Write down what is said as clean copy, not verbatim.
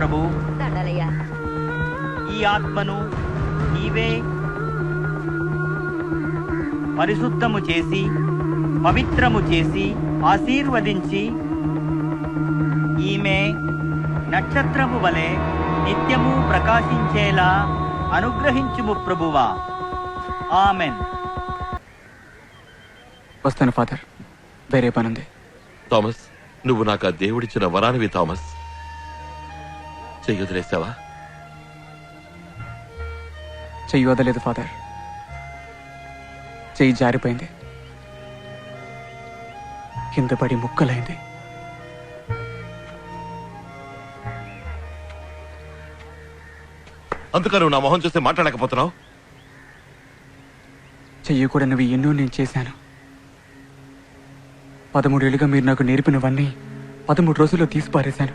ప్రభు. దండాలయ్యా. ఈ ఆత్మను నీవే పరిశుద్ధము చేసి పవిత్రము చేసి ఆశీర్వదించి ఈమె నక్షత్రము వలె నిత్యము ప్రకాశించేలా అనుగ్రహించుము ప్రభువా. ఆమెన్. వస్తాను ఫాదర్, వేరే పనుంది. థామస్, నువ్వు నాకు ఆ దేవుడిచ్చిన వరానివి థామస్. చెయ్యొదిలేసావా? చెయ్యి వదలేదు ఫాదర్, చెయ్యి జారిపోయింది, కింద పడి ముక్కలైంది. అందుక నువ్వు నా మొహం చూస్తే మాట్లాడకపోతున్నావు? చెయ్యకూడనివి ఎన్నో నేను చేశాను. 13 ఏళ్ళుగా మీరు నాకు నేర్పినవన్నీ 13 రోజుల్లో తీసి పారేశాను.